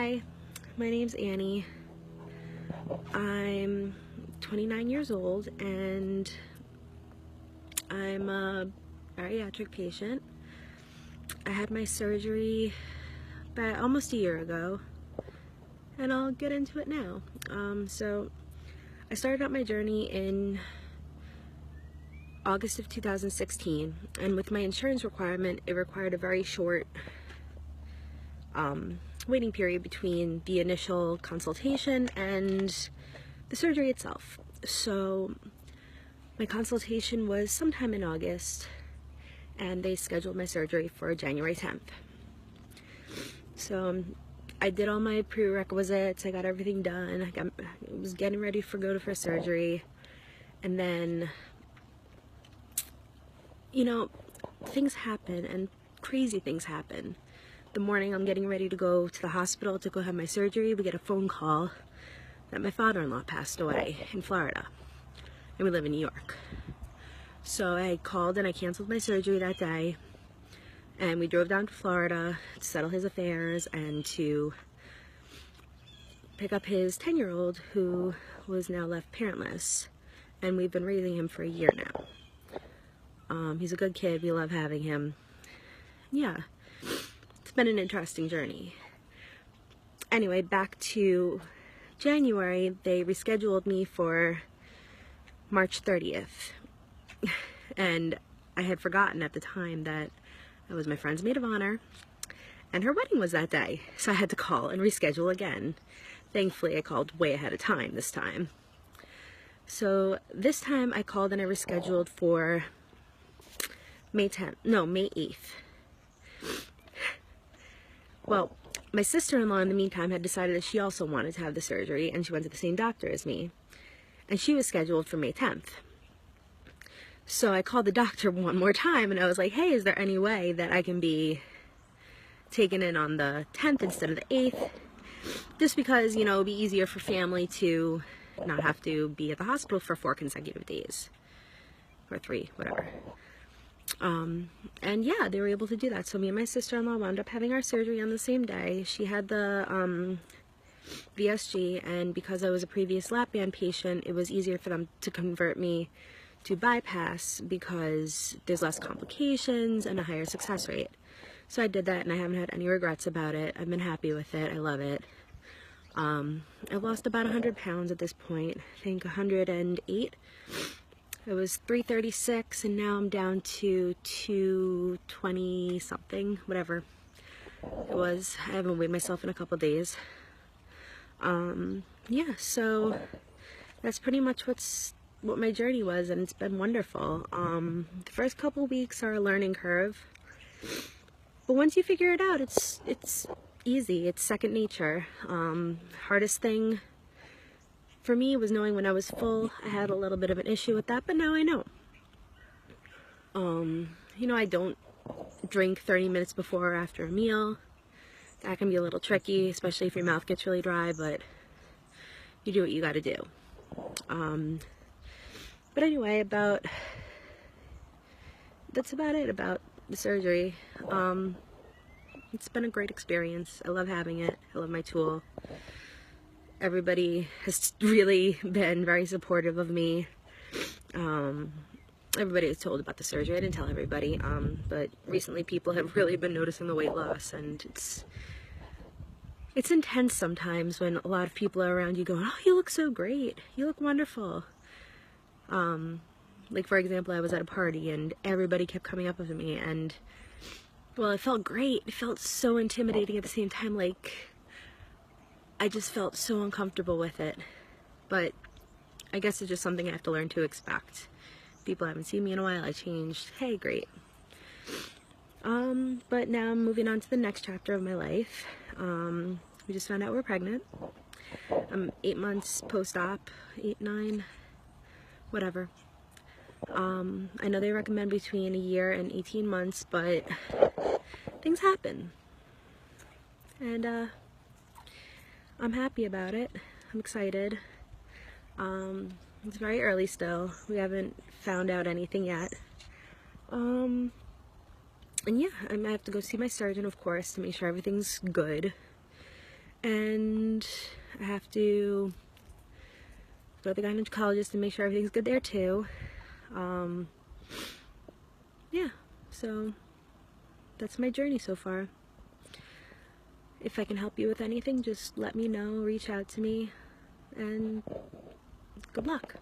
Hi, my name's Annie. I'm 29 years old and I'm a bariatric patient. I had my surgery about almost a year ago and I'll get into it now. So I started out my journey in August of 2016, and with my insurance requirement, it required a very short waiting period between the initial consultation and the surgery itself. So my consultation was sometime in August and they scheduled my surgery for January 10th. So I did all my prerequisites, I got everything done, I was getting ready go for surgery, and then, you know, things happen and crazy things happen. The morning I'm getting ready to go to the hospital to go have my surgery, we get a phone call that my father-in-law passed away in Florida, and we live in New York. So I called and I canceled my surgery that day, and we drove down to Florida to settle his affairs and to pick up his 10-year-old who was now left parentless, and we've been raising him for a year now. He's a good kid, we love having him. Yeah, it's been an interesting journey. Anyway, back to January, they rescheduled me for March 30th. And I had forgotten at the time that I was my friend's maid of honor and her wedding was that day. So I had to call and reschedule again. Thankfully, I called way ahead of time this time. So this time I called and I rescheduled for May 8th. Well, my sister-in-law in the meantime had decided that she also wanted to have the surgery, and she went to the same doctor as me, and she was scheduled for May 10th. So I called the doctor one more time and I was like, hey, is there any way that I can be taken in on the 10th instead of the 8th? Just because, you know, it'd be easier for family to not have to be at the hospital for 4 consecutive days. Or 3, whatever. And yeah, they were able to do that. So me and my sister-in-law wound up having our surgery on the same day. She had the VSG, and because I was a previous lap band patient, it was easier for them to convert me to bypass because there's less complications and a higher success rate. So I did that and I haven't had any regrets about it. I've been happy with it. I love it. I've lost about 100 pounds at this point. I think 108. It was 336 and now I'm down to 220 something, whatever it was. I haven't weighed myself in a couple days. Yeah, so that's pretty much what my journey was, and it's been wonderful. The first couple weeks are a learning curve, but once you figure it out, it's easy. It's second nature. Hardest thing for me was knowing when I was full. I had a little bit of an issue with that, but now I know. You know, I don't drink 30 minutes before or after a meal. That can be a little tricky, especially if your mouth gets really dry, but you do what you gotta do. But anyway, that's about it about the surgery. It's been a great experience. I love having it. I love my tool. Everybody has really been very supportive of me. Everybody was told about the surgery. I didn't tell everybody, but recently people have really been noticing the weight loss, and it's intense sometimes when a lot of people are around you going, oh, you look so great. You look wonderful. Like for example, I was at a party and everybody kept coming up to me, and well, it felt great. It felt so intimidating at the same time. Like, I just felt so uncomfortable with it. But I guess it's just something I have to learn to expect. People haven't seen me in a while. I changed. Hey, great. But now I'm moving on to the next chapter of my life. We just found out we're pregnant. I'm 8 months post-op, 8, 9, whatever. I know they recommend between a year and 18 months, but things happen. And I'm happy about it. I'm excited. It's very early still. We haven't found out anything yet. And yeah, I might have to go see my surgeon, of course, to make sure everything's good. and I have to go to the gynecologist and make sure everything's good there too. Yeah, so that's my journey so far. If I can help you with anything, just let me know, reach out to me, and good luck.